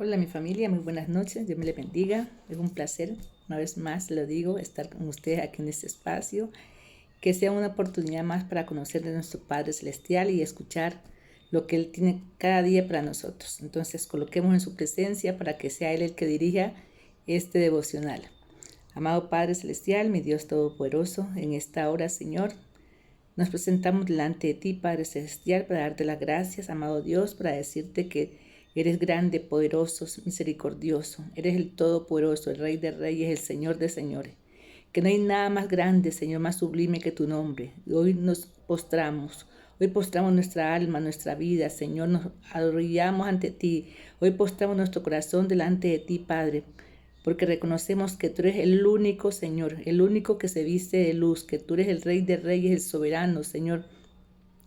Hola mi familia, muy buenas noches, Dios me le bendiga. Es un placer, una vez más lo digo, estar con ustedes aquí en este espacio. Que sea una oportunidad más para conocer de nuestro Padre Celestial y escuchar lo que Él tiene cada día para nosotros. Entonces coloquemos en su presencia para que sea Él el que dirija este devocional. Amado Padre Celestial, mi Dios Todopoderoso, en esta hora, Señor, nos presentamos delante de ti, Padre Celestial, para darte las gracias, amado Dios, para decirte que eres grande, poderoso, misericordioso. Eres el Todopoderoso, el Rey de Reyes, el Señor de Señores. Que no hay nada más grande, Señor, más sublime que tu nombre. Y hoy nos postramos. Hoy postramos nuestra alma, nuestra vida, Señor. Nos arrodillamos ante ti. Hoy postramos nuestro corazón delante de ti, Padre, porque reconocemos que tú eres el único Señor, el único que se viste de luz, que tú eres el Rey de Reyes, el soberano, Señor,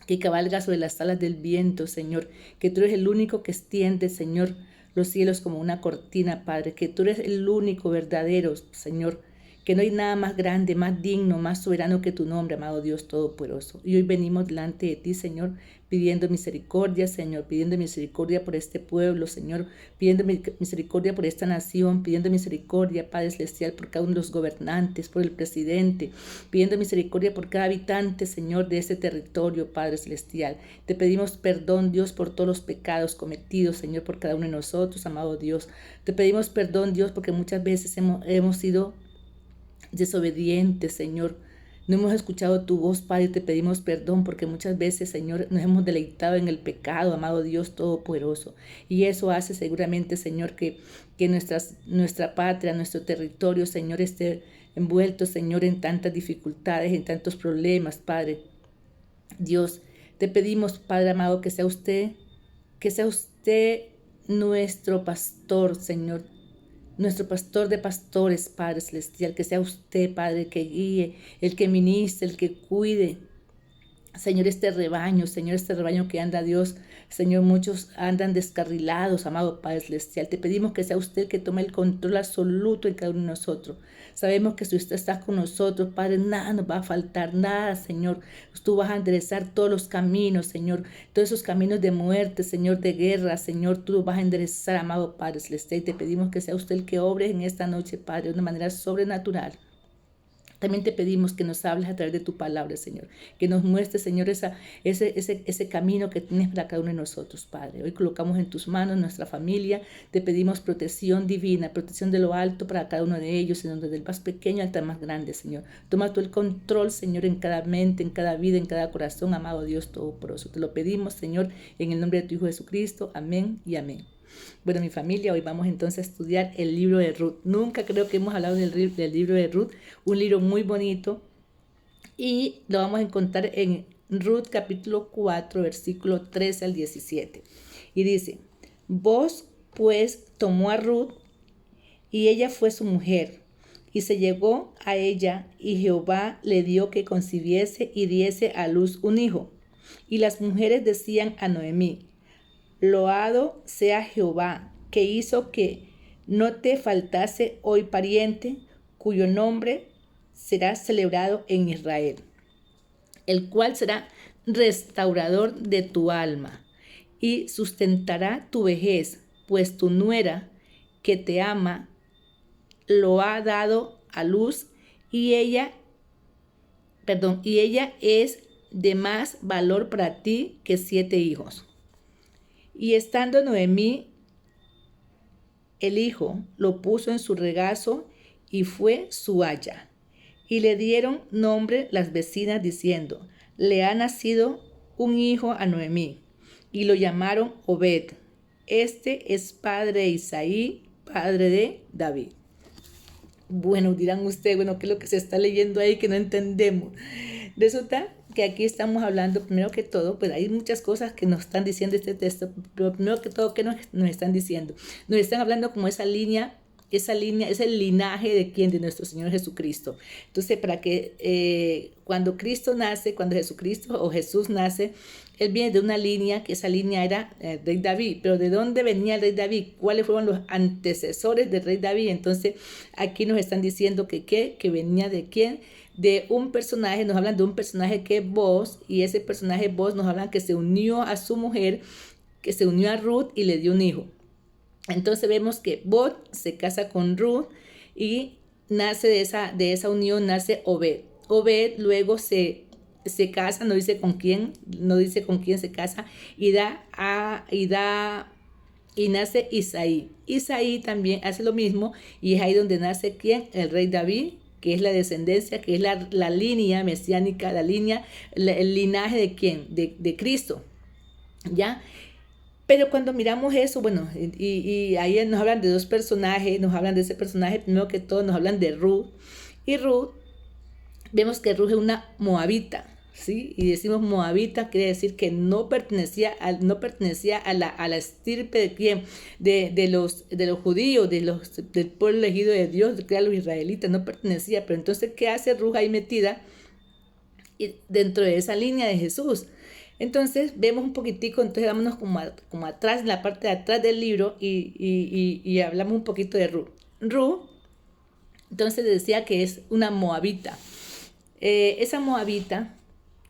que cabalga sobre las alas del viento, Señor, que tú eres el único que extiende, Señor, los cielos como una cortina, Padre, que tú eres el único verdadero, Señor, que no hay nada más grande, más digno, más soberano que tu nombre, amado Dios Todopoderoso. Y hoy venimos delante de ti, Señor, pidiendo misericordia, Señor, pidiendo misericordia por este pueblo, Señor, pidiendo misericordia por esta nación, pidiendo misericordia, Padre Celestial, por cada uno de los gobernantes, por el presidente, pidiendo misericordia por cada habitante, Señor, de este territorio, Padre Celestial. Te pedimos perdón, Dios, por todos los pecados cometidos, Señor, por cada uno de nosotros, amado Dios. Te pedimos perdón, Dios, porque muchas veces hemos sido desobedientes, Señor. No hemos escuchado tu voz, Padre, y te pedimos perdón porque muchas veces, Señor, nos hemos deleitado en el pecado, amado Dios Todopoderoso. Y eso hace seguramente, Señor, que nuestra patria, nuestro territorio, Señor, esté envuelto, Señor, en tantas dificultades, en tantos problemas, Padre. Dios, te pedimos, Padre amado, que sea usted nuestro pastor, Señor, nuestro pastor de pastores, Padre Celestial, que sea usted, Padre, que guíe, el que ministre, el que cuide. Señor, este rebaño que anda Dios, Señor, muchos andan descarrilados, amado Padre Celestial. Te pedimos que sea usted el que tome el control absoluto en cada uno de nosotros. Sabemos que si usted está con nosotros, Padre, nada nos va a faltar, nada, Señor. Tú vas a enderezar todos los caminos, Señor, todos esos caminos de muerte, Señor, de guerra, Señor, tú los vas a enderezar, amado Padre Celestial. Y te pedimos que sea usted el que obre en esta noche, Padre, de una manera sobrenatural. También te pedimos que nos hables a través de tu palabra, Señor. Que nos muestres, Señor, ese camino que tienes para cada uno de nosotros, Padre. Hoy colocamos en tus manos nuestra familia. Te pedimos protección divina, protección de lo alto para cada uno de ellos, Señor, desde el más pequeño hasta el más grande, Señor. Toma tú el control, Señor, en cada mente, en cada vida, en cada corazón, amado Dios Todopoderoso. Te lo pedimos, Señor, en el nombre de tu Hijo Jesucristo. Amén y amén. Bueno, mi familia, hoy vamos entonces a estudiar el libro de Ruth. Nunca creo que hemos hablado del libro de Ruth, un libro muy bonito, y lo vamos a encontrar en Ruth capítulo 4, versículo 13 al 17. Y dice, Vos pues tomó a Ruth, y ella fue su mujer, y se llegó a ella, y Jehová le dio que concibiese y diese a luz un hijo. Y las mujeres decían a Noemí, Loado sea Jehová, que hizo que no te faltase hoy pariente, cuyo nombre será celebrado en Israel, el cual será restaurador de tu alma y sustentará tu vejez, pues tu nuera que te ama lo ha dado a luz y ella es de más valor para ti que 7 hijos. Y estando Noemí, el hijo, lo puso en su regazo y fue su haya. Y le dieron nombre las vecinas diciendo, le ha nacido un hijo a Noemí. Y lo llamaron Obed. Este es padre de Isaí, padre de David. Bueno, dirán ustedes, bueno, ¿qué es lo que se está leyendo ahí que no entendemos? Resulta que aquí estamos hablando, primero que todo, pues hay muchas cosas que nos están diciendo este texto, pero primero que todo, ¿qué nos están diciendo? Nos están hablando como esa línea, es el linaje de quién, de nuestro Señor Jesucristo. Entonces, para que cuando Cristo nace, cuando Jesucristo o Jesús nace, Él viene de una línea, que esa línea era el rey David. Pero ¿de dónde venía el rey David? ¿Cuáles fueron los antecesores del rey David? Entonces, aquí nos están diciendo que venía de quién, de un personaje, nos hablan de un personaje que es Boaz, y ese personaje Boaz nos hablan que se unió a su mujer, que se unió a Ruth y le dio un hijo. Entonces vemos que Booz se casa con Ruth y nace de esa unión, nace Obed. Obed luego se casa, no dice con quién se casa, y nace Isaí. Isaí también hace lo mismo y es ahí donde nace ¿quién? El rey David, que es la descendencia, que es la línea mesiánica, el linaje de ¿quién? De Cristo, ¿ya? Pero cuando miramos eso, bueno, y ahí nos hablan de dos personajes, nos hablan de ese personaje, primero que todo nos hablan de Ruth, y Ruth, vemos que Ruth es una moabita, ¿sí? Y decimos moabita, quiere decir que no pertenecía a la estirpe de quién, de los judíos, del pueblo elegido de Dios, que eran los israelitas, no pertenecía. Pero entonces, ¿qué hace Ruth ahí metida dentro de esa línea de Jesús? Entonces vemos un poquitico, entonces vámonos como atrás, en la parte de atrás del libro y hablamos un poquito de Ruth. Ruth, entonces decía que es una moabita. Esa moabita,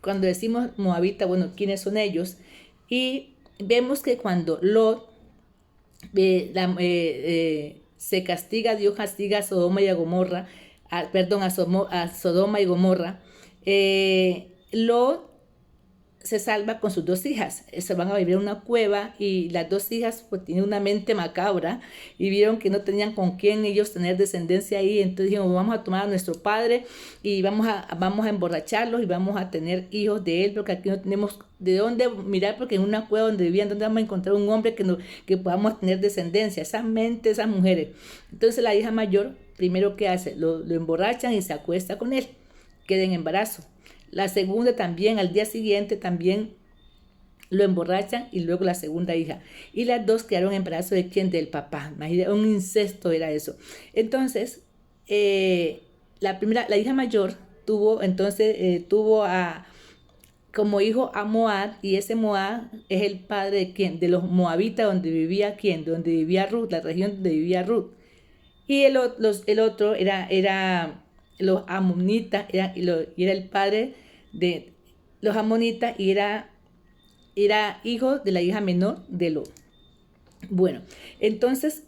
cuando decimos moabita, bueno, ¿quiénes son ellos? Y vemos que cuando Lot se castiga, Dios castiga a Sodoma y a Gomorra, a Sodoma y Gomorra, Lot se salva con sus dos hijas. Se van a vivir en una cueva y las dos hijas pues tienen una mente macabra y vieron que no tenían con quién ellos tener descendencia ahí. Entonces dijimos, vamos a tomar a nuestro padre y vamos a emborracharlos y vamos a tener hijos de él, porque aquí no tenemos de dónde mirar, porque en una cueva donde vivían, ¿dónde vamos a encontrar un hombre que podamos tener descendencia? Esa mente, esas mujeres. Entonces la hija mayor, primero que hace, lo emborrachan y se acuesta con él, queda en embarazo. La segunda también, al día siguiente también lo emborrachan y luego la segunda hija. Y las dos quedaron en embarazo de quién, del papá. Imagínate, un incesto era eso. Entonces, la hija mayor tuvo como hijo a Moab, y ese Moab es el padre de quién, de los moabitas, donde vivía quién, donde vivía Ruth, la región donde vivía Ruth. Y el otro era los amonitas, y era el padre de los amonitas y era hijo de la hija menor de Lot. Bueno, entonces,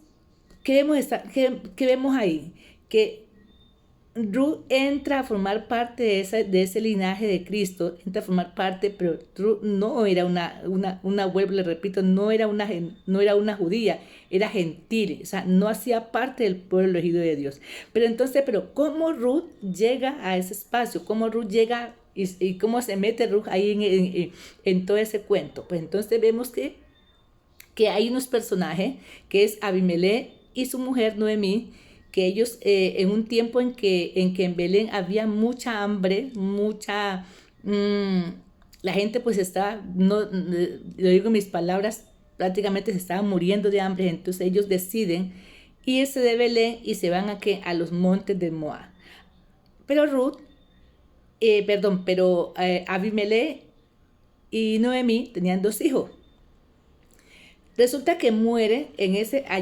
¿qué vemos ahí? Que Ruth entra a formar parte de ese linaje de Cristo, entra a formar parte, pero Ruth no era vuelvo, le repito, no era una judía, era gentil, o sea, no hacía parte del pueblo elegido de Dios. Pero ¿cómo Ruth llega a ese espacio? ¿Cómo Ruth llega y cómo se mete Ruth ahí en todo ese cuento? Pues entonces vemos que hay unos personajes, que es Abimelech y su mujer Noemí, que ellos en un tiempo en que en Belén había mucha hambre, la gente pues estaba, no, lo digo en mis palabras, prácticamente se estaba muriendo de hambre. Entonces ellos deciden irse de Belén y se van a los montes de Moab. Pero Abimelech y Noemí tenían dos hijos. Resulta que muere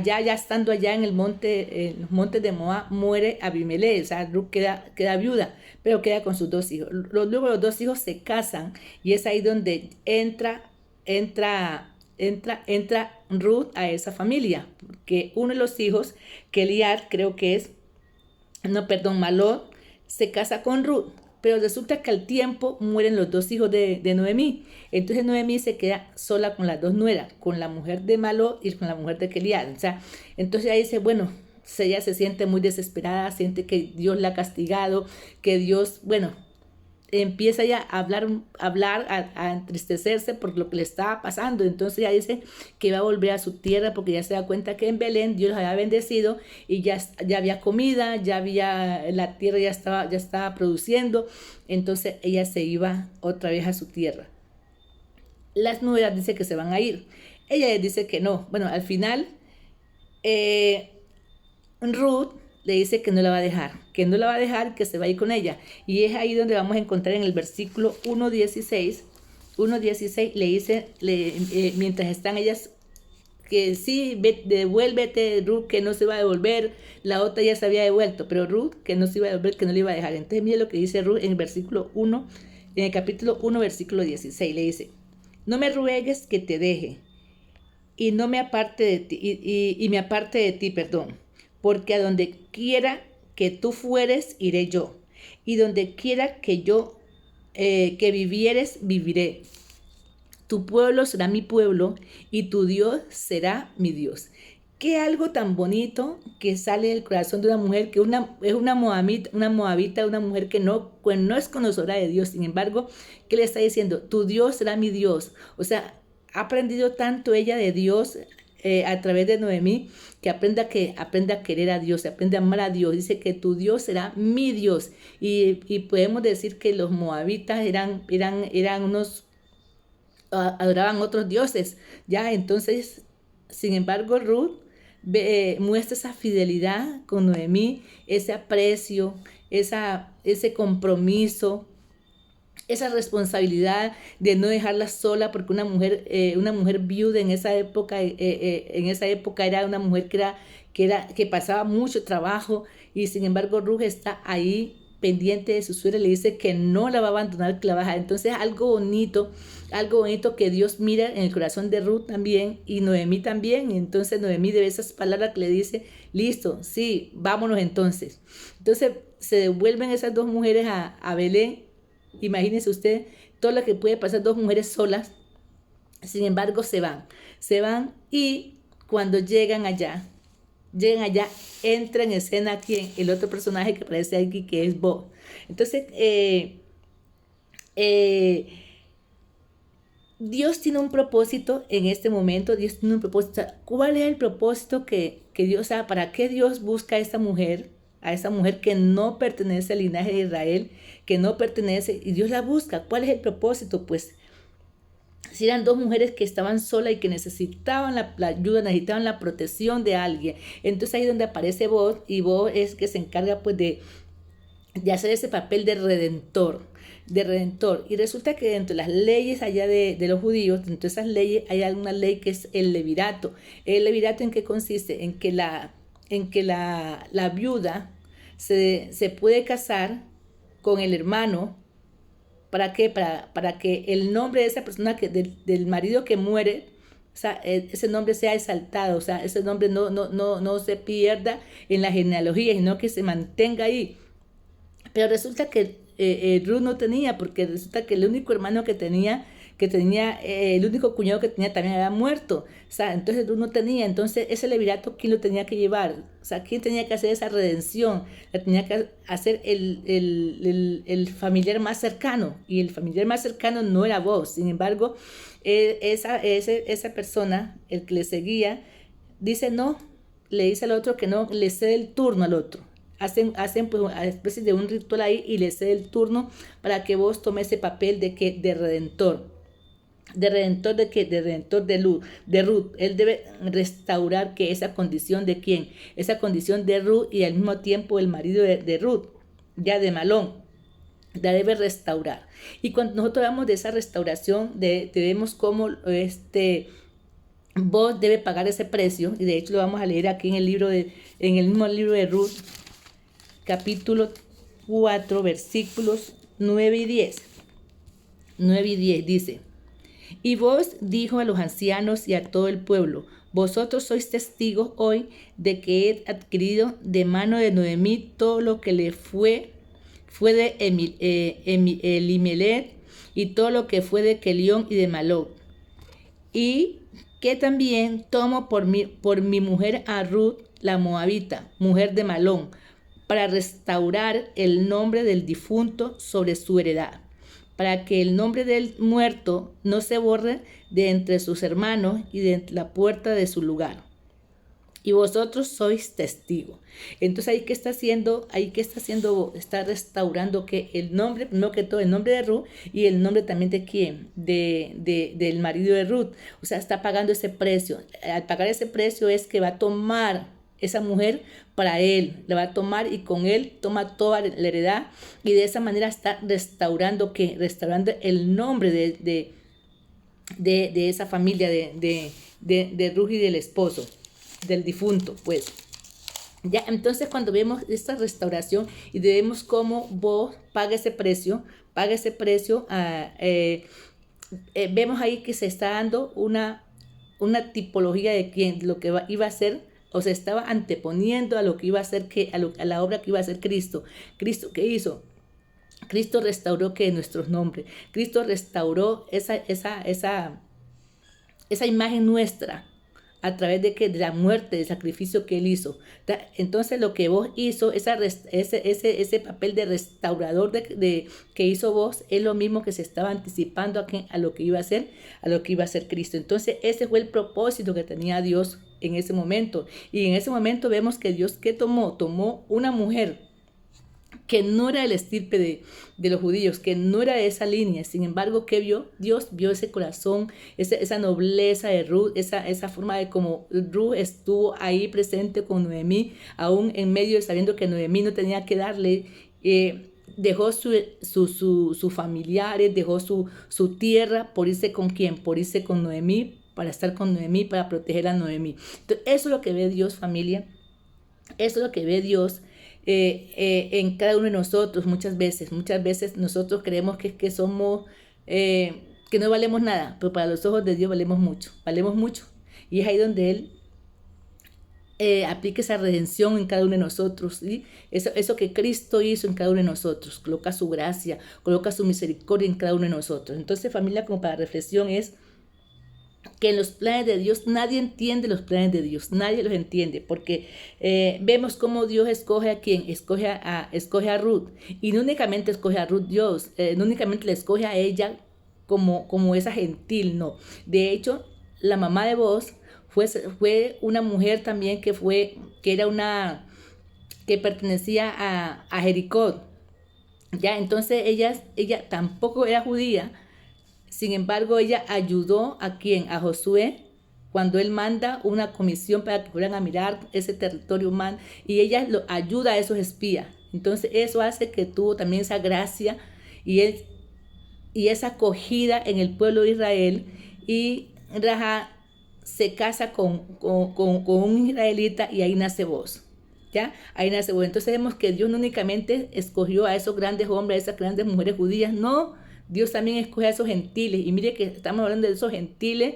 ya estando allá en los montes de Moab, muere Abimelech. O sea, Ruth queda viuda, pero queda con sus dos hijos. Luego los dos hijos se casan y es ahí donde entra Ruth a esa familia. Porque uno de los hijos, Keliar, creo que es, Malot, se casa con Ruth. Pero resulta que al tiempo mueren los dos hijos de Noemí. Entonces Noemí se queda sola con las dos nueras, con la mujer de Malot y con la mujer de Keliar. O sea, entonces ella dice, bueno, ella se siente muy desesperada, siente que Dios la ha castigado, que Dios, bueno, empieza ya a hablar, a entristecerse por lo que le estaba pasando. Entonces ella dice que va a volver a su tierra, porque ya se da cuenta que en Belén Dios los había bendecido y ya había comida, la tierra ya estaba produciendo. Entonces ella se iba otra vez a su tierra. Las nueras dicen que se van a ir, ella dice que no. Bueno, al final Ruth le dice que no la va a dejar, que se va a ir con ella. Y es ahí donde vamos a encontrar en el versículo 1:16, le dice, mientras están ellas, que sí, devuélvete, Ruth, que no se va a devolver. La otra ya se había devuelto, pero Ruth, que no se iba a devolver, que no le iba a dejar. Entonces mire lo que dice Ruth en el versículo 1, en el capítulo 1, versículo 16, le dice, no me ruegues que te deje y no me aparte de ti, y me aparte de ti, perdón, porque a donde quiera que tú fueres, iré yo, y donde quiera que vivieres, viviré. Tu pueblo será mi pueblo y tu Dios será mi Dios. Qué algo tan bonito que sale del corazón de una mujer que es una moabita, una mujer que no es conocedora de Dios. Sin embargo, ¿qué le está diciendo? Tu Dios será mi Dios. O sea, ha aprendido tanto ella de Dios a través de Noemí que aprenda a querer a Dios, aprende a amar a Dios. Dice que tu Dios será mi Dios. Y podemos decir que los moabitas eran unos adoraban otros dioses, ya. Entonces, sin embargo, Ruth muestra esa fidelidad con Noemí, ese aprecio, ese compromiso, esa responsabilidad de no dejarla sola, porque una mujer viuda en esa época era una mujer que pasaba mucho trabajo, y sin embargo Ruth está ahí pendiente de su suegra, le dice que no la va a abandonar, que la va a dejar. Entonces algo bonito que Dios mira en el corazón de Ruth también, y Noemí también. Entonces Noemí, de esas palabras que le dice, listo, sí, vámonos entonces. Entonces se devuelven esas dos mujeres a Belén. Imagínense usted todo lo que puede pasar dos mujeres solas. Sin embargo, se van, y cuando llegan allá, entra en escena quien, el otro personaje que aparece aquí, que es Boaz. Entonces, Dios tiene un propósito en este momento. Dios tiene un propósito. ¿Cuál es el propósito que Dios sabe? ¿Para qué Dios busca a esa mujer? A esa mujer que no pertenece al linaje de Israel, que no pertenece, y Dios la busca. ¿Cuál es el propósito? Pues si eran dos mujeres que estaban solas y que necesitaban la ayuda, necesitaban la protección de alguien. Entonces ahí es donde aparece Boaz, y Boaz es que se encarga pues de hacer ese papel de redentor. Y resulta que dentro de las leyes allá de los judíos, dentro de esas leyes hay alguna ley que es el levirato. ¿El levirato en qué consiste? En que la viuda se puede casar con el hermano. ¿Para qué? Para que el nombre de esa persona, del marido que muere, o sea, ese nombre sea exaltado, o sea, ese nombre no se pierda en la genealogía, sino que se mantenga ahí. Pero resulta que Ruth no tenía, porque resulta que el único hermano el único cuñado que tenía también había muerto. O sea, entonces Ruth no tenía. Entonces ese levirato, ¿quién lo tenía que llevar? O sea, ¿quién tenía que hacer esa redención? La tenía que hacer el familiar más cercano. Y el familiar más cercano no era Boaz. Sin embargo, esa persona, el que le seguía, dice no, le dice al otro que no, le cede el turno al otro. Hacen pues una especie de un ritual ahí, y le cede el turno para que vos tomes ese papel de redentor. ¿De redentor de qué? De redentor de Ruth. Él debe restaurar que esa condición de quién, esa condición de Ruth, y al mismo tiempo el marido de Ruth, ya de Malón, la debe restaurar. Y cuando nosotros hablamos de esa restauración, vemos cómo vos debe pagar ese precio, y de hecho lo vamos a leer aquí en el mismo libro de Ruth, capítulo 4, versículos 9 y 10. 9 y 10 dice: y Boaz dijo a los ancianos y a todo el pueblo: vosotros sois testigos hoy de que he adquirido de mano de Noemí todo lo que le fue de Elimelech, y todo lo que fue de Kelión y de Malón, y que también tomo por mi mujer a Ruth la moabita, mujer de Malón, para restaurar el nombre del difunto sobre su heredad, para que el nombre del muerto no se borre de entre sus hermanos y de la puerta de su lugar. Y vosotros sois testigos. Entonces ahí que está haciendo, está restaurando que el nombre, primero que todo, el nombre de Ruth, y el nombre también de quién, del marido de Ruth. O sea, está pagando ese precio. Al pagar ese precio es que va a tomar esa mujer para él, la va a tomar, y con él toma toda la heredad, y de esa manera está restaurando el nombre de esa familia de Ruth y del esposo, del difunto, pues. Ya, entonces cuando vemos esta restauración y vemos cómo vos paga ese precio, vemos ahí que se está dando una tipología de lo que iba a ser, o se estaba anteponiendo a lo que iba a ser, a la obra que iba a hacer Cristo. ¿Cristo qué hizo? Cristo restauró que nuestros nombres. Cristo restauró esa imagen nuestra a través de la muerte, del sacrificio que Él hizo. Entonces lo que vos hizo, ese papel de restaurador que hizo vos, es lo mismo que se estaba anticipando a lo que iba a ser, Cristo. Entonces ese fue el propósito que tenía Dios en ese momento. Y en ese momento vemos que Dios, ¿qué tomó? Tomó una mujer que no era el estirpe de los judíos, que no era de esa línea. Sin embargo, ¿qué vio? Dios vio ese corazón, esa nobleza de Ruth, esa forma de como Ruth estuvo ahí presente con Noemí, aún en medio de sabiendo que Noemí no tenía que darle, dejó sus familiares, dejó su tierra por irse con ¿quién? Por irse con Noemí, para estar con Noemí, para proteger a Noemí. Entonces, eso es lo que ve Dios, familia. Eso es lo que ve Dios en cada uno de nosotros. Muchas veces nosotros creemos que somos, que no valemos nada, pero para los ojos de Dios valemos mucho. Y es ahí donde Él aplica esa redención en cada uno de nosotros, ¿sí? Eso que Cristo hizo en cada uno de nosotros, coloca su gracia, coloca su misericordia en cada uno de nosotros. Entonces, familia, como para reflexión es que en los planes de Dios, nadie entiende los planes de Dios, nadie los entiende, porque vemos cómo Dios escoge a quien, escoge a Ruth, y no únicamente escoge a Ruth Dios, no únicamente le escoge a ella como esa gentil, no. De hecho, la mamá de Boaz fue una mujer también que pertenecía a Jericó, ya. Entonces ella tampoco era judía. Sin embargo, ella ayudó ¿a quién? A Josué, cuando él manda una comisión para que fueran a mirar ese territorio humano, y ella lo ayuda a esos espías. Entonces eso hace que tuvo también esa gracia y esa acogida en el pueblo de Israel, y Rahab se casa con un israelita, y ahí nace Boaz. ¿Ya? Ahí nace Boaz. Entonces vemos que Dios no únicamente escogió a esos grandes hombres, a esas grandes mujeres judías, no. Dios también escoge a esos gentiles. Y mire que estamos hablando de esos gentiles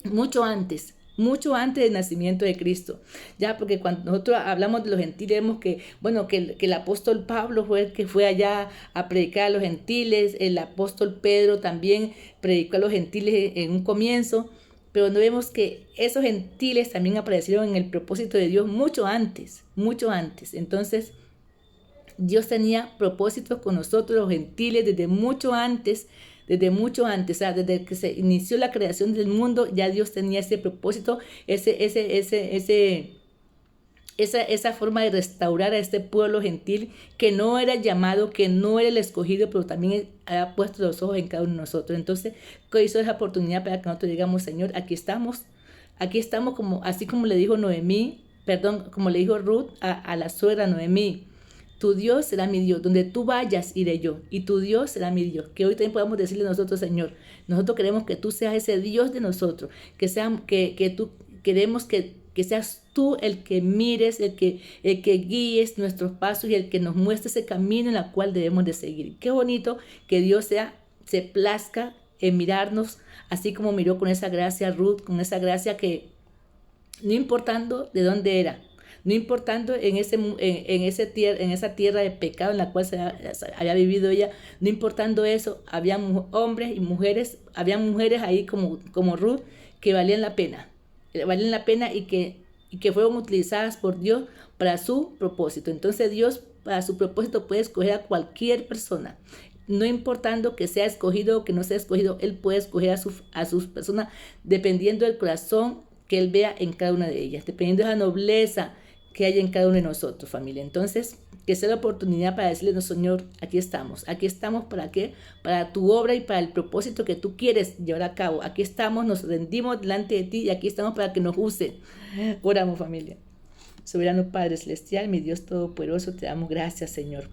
mucho antes del nacimiento de Cristo. Ya, porque cuando nosotros hablamos de los gentiles, vemos que el apóstol Pablo fue el que fue allá a predicar a los gentiles. El apóstol Pedro también predicó a los gentiles en un comienzo. Pero no vemos que esos gentiles también aparecieron en el propósito de Dios mucho antes. Entonces, Dios tenía propósitos con nosotros, los gentiles, desde mucho antes, o sea, desde que se inició la creación del mundo, ya Dios tenía ese propósito, esa forma de restaurar a este pueblo gentil que no era llamado, que no era el escogido, pero también ha puesto los ojos en cada uno de nosotros. Entonces, ¿qué hizo esa oportunidad para que nosotros digamos, Señor, aquí estamos así como le dijo como le dijo Ruth a la suegra Noemí? Tu Dios será mi Dios, donde tú vayas iré yo, y tu Dios será mi Dios. Que hoy también podamos decirle a nosotros, Señor, nosotros queremos que tú seas ese Dios de nosotros, que tú queremos que seas tú el que mires, el que guíes nuestros pasos y el que nos muestre ese camino en el cual debemos de seguir. Qué bonito que Dios se plazca en mirarnos, así como miró con esa gracia Ruth, con esa gracia que no importando de dónde era, no importando en esa tierra de pecado en la cual había vivido ella, no importando eso, había hombres y mujeres, había mujeres ahí como Ruth que valían la pena y que fueron utilizadas por Dios para su propósito. Entonces Dios para su propósito puede escoger a cualquier persona. No importando que sea escogido o que no sea escogido, Él puede escoger a sus personas dependiendo del corazón que Él vea en cada una de ellas, dependiendo de la nobleza que hay en cada uno de nosotros, familia. Entonces, que sea la oportunidad para decirle, no, Señor, aquí estamos. ¿Para qué? Para tu obra y para el propósito que tú quieres llevar a cabo. Aquí estamos, nos rendimos delante de ti y aquí estamos para que nos use. Oramos, familia. Soberano Padre Celestial, mi Dios Todopoderoso, te damos gracias, Señor.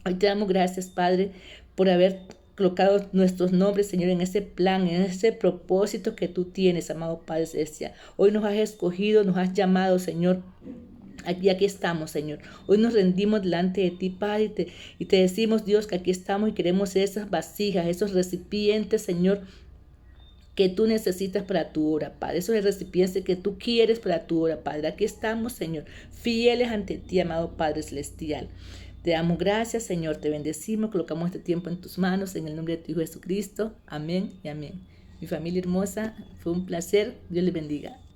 Hoy te damos gracias, Padre, por haber colocado nuestros nombres, Señor, en ese plan, en ese propósito que tú tienes, amado Padre Celestial. Hoy nos has escogido, nos has llamado, Señor. Aquí estamos, Señor. Hoy nos rendimos delante de ti, Padre, y te decimos, Dios, que aquí estamos y queremos ser esas vasijas, esos recipientes, Señor, que tú necesitas para tu obra, Padre. Eso es el recipiente que tú quieres para tu obra, Padre. Aquí estamos, Señor, fieles ante ti, amado Padre Celestial. Te damos gracias, Señor, te bendecimos, colocamos este tiempo en tus manos, en el nombre de tu Hijo Jesucristo. Amén y amén. Mi familia hermosa, fue un placer. Dios les bendiga.